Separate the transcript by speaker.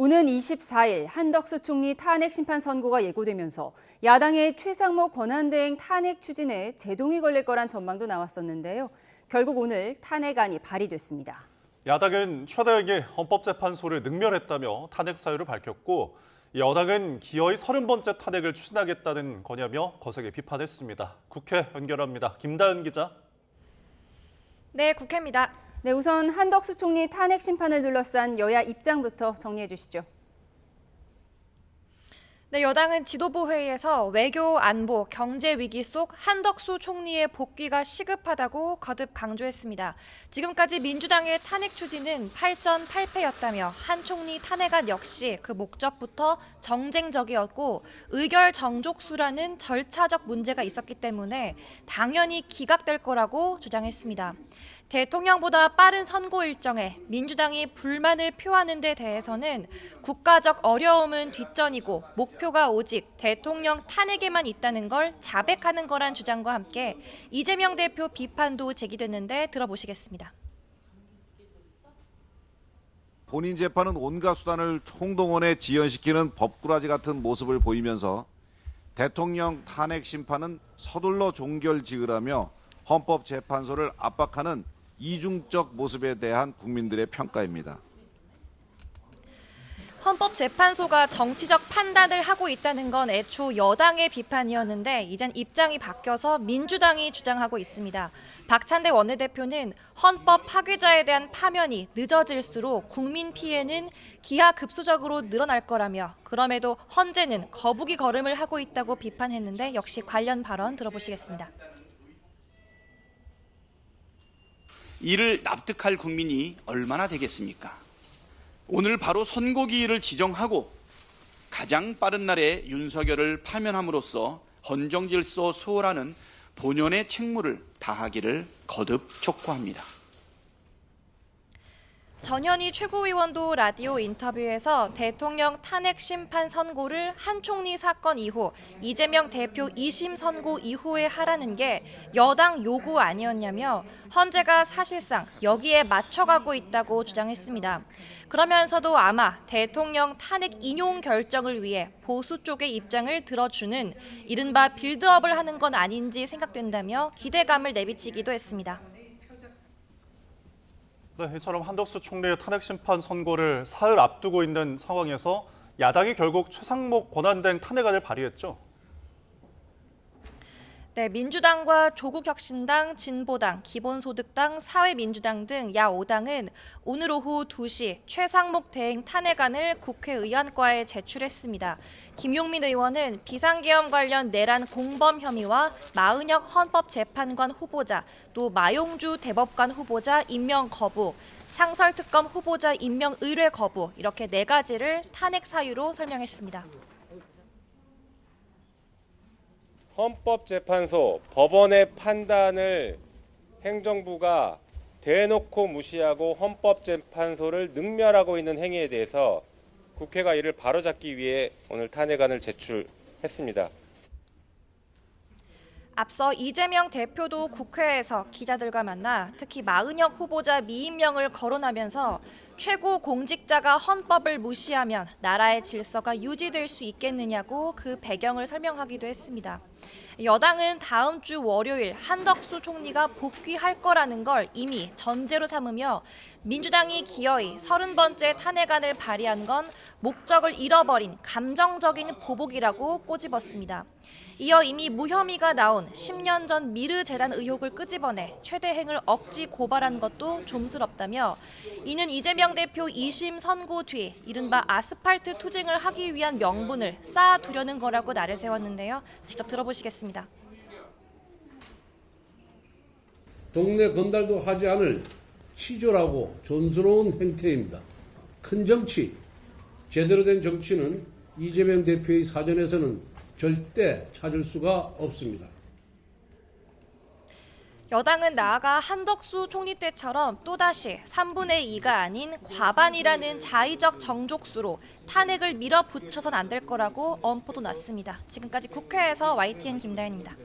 Speaker 1: 오는 24일 한덕수 총리 탄핵 심판 선고가 예고되면서 야당의 최상목 권한대행 탄핵 추진에 제동이 걸릴 거란 전망도 나왔었는데요. 결국 오늘 탄핵안이 발의됐습니다.
Speaker 2: 야당은 최 대행이 헌법재판소를 능멸했다며 탄핵 사유를 밝혔고, 여당은 기어이 30번째 탄핵을 추진하겠다는 거냐며 거세게 비판했습니다. 국회 연결합니다. 김다은 기자.
Speaker 3: 네, 국회입니다.
Speaker 1: 네, 우선 한덕수 총리 탄핵 심판을 둘러싼 여야 입장부터 정리해 주시죠.
Speaker 3: 네, 여당은 지도부 회의에서 외교, 안보, 경제 위기 속 한덕수 총리의 복귀가 시급하다고 거듭 강조했습니다. 지금까지 민주당의 탄핵 추진은 8전 8패였다며 한 총리 탄핵안 역시 그 목적부터 정쟁적이었고 의결 정족수라는 절차적 문제가 있었기 때문에 당연히 기각될 거라고 주장했습니다. 대통령보다 빠른 선고 일정에 민주당이 불만을 표하는 데 대해서는 국가적 어려움은 뒷전이고 목표가 오직 대통령 탄핵에만 있다는 걸 자백하는 거란 주장과 함께 이재명 대표 비판도 제기됐는데 들어보시겠습니다.
Speaker 4: 본인 재판은 온갖 수단을 총동원해 지연시키는 법꾸라지 같은 모습을 보이면서 대통령 탄핵 심판은 서둘러 종결 지으라며 헌법재판소를 압박하는 이중적 모습에 대한 국민들의 평가입니다.
Speaker 3: 헌법재판소가 정치적 판단을 하고 있다는 건 애초 여당의 비판이었는데 이젠 입장이 바뀌어서 민주당이 주장하고 있습니다. 박찬대 원내대표는 헌법 파괴자에 대한 파면이 늦어질수록 국민 피해는 기하급수적으로 늘어날 거라며 그럼에도 헌재는 거북이 걸음을 하고 있다고 비판했는데 역시 관련 발언 들어보시겠습니다.
Speaker 5: 이를 납득할 국민이 얼마나 되겠습니까? 오늘 바로 선고기일을 지정하고 가장 빠른 날에 윤석열을 파면함으로써 헌정질서 수호라는 본연의 책무를 다하기를 거듭 촉구합니다.
Speaker 3: 전현희 최고위원도 라디오 인터뷰에서 대통령 탄핵 심판 선고를 한 총리 사건 이후 이재명 대표 2심 선고 이후에 하라는 게 여당 요구 아니었냐며 헌재가 사실상 여기에 맞춰가고 있다고 주장했습니다. 그러면서도 아마 대통령 탄핵 인용 결정을 위해 보수 쪽의 입장을 들어주는 이른바 빌드업을 하는 건 아닌지 생각된다며 기대감을 내비치기도 했습니다.
Speaker 2: 네, 이처럼 한덕수 총리의 탄핵 심판 선고를 사흘 앞두고 있는 상황에서 야당이 결국 최상목 권한대행 탄핵안을 발의했죠.
Speaker 3: 네, 민주당과 조국혁신당, 진보당, 기본소득당, 사회민주당 등 야 5당은 오늘 오후 2시 최상목 대행 탄핵안을 국회의안과에 제출했습니다. 김용민 의원은 비상계엄 관련 내란 공범 혐의와 마은혁 헌법재판관 후보자, 또 마용주 대법관 후보자 임명 거부, 상설특검 후보자 임명 의뢰 거부 이렇게 4가지를 탄핵 사유로 설명했습니다.
Speaker 6: 헌법재판소, 법원의 판단을 행정부가 대놓고 무시하고 헌법재판소를 능멸하고 있는 행위에 대해서 국회가 이를 바로잡기 위해 오늘 탄핵안을 제출했습니다.
Speaker 3: 앞서 이재명 대표도 국회에서 기자들과 만나 특히 마은혁 후보자 미임명을 거론하면서 최고 공직자가 헌법을 무시하면 나라의 질서가 유지될 수 있겠느냐고 그 배경을 설명하기도 했습니다. 여당은 다음 주 월요일 한덕수 총리가 복귀할 거라는 걸 이미 전제로 삼으며 민주당이 기어이 30번째 탄핵안을 발의한 건 목적을 잃어버린 감정적인 보복이라고 꼬집었습니다. 이어 이미 무혐의가 나온 10년 전 미르 재단 의혹을 끄집어내 최 대행을 억지 고발한 것도 좀스럽다며 이는 이재명 대표 2심 선고 뒤 이른바 아스팔트 투쟁을 하기 위한 명분을 쌓아두려는 거라고 날을 세웠는데요. 직접 들어보시겠습니다.
Speaker 7: 동네 건달도 하지 않을 치졸하고 존스러운 행태입니다. 큰 정치, 제대로 된 정치는 이재명 대표의 사전에서는 절대 찾을 수가 없습니다.
Speaker 3: 여당은 나아가 한덕수 총리 때처럼 또다시 3분의 2가 아닌 과반이라는 자의적 정족수로 탄핵을 밀어붙여선 안 될 거라고 엄포도 놨습니다. 지금까지 국회에서 YTN 김다현입니다.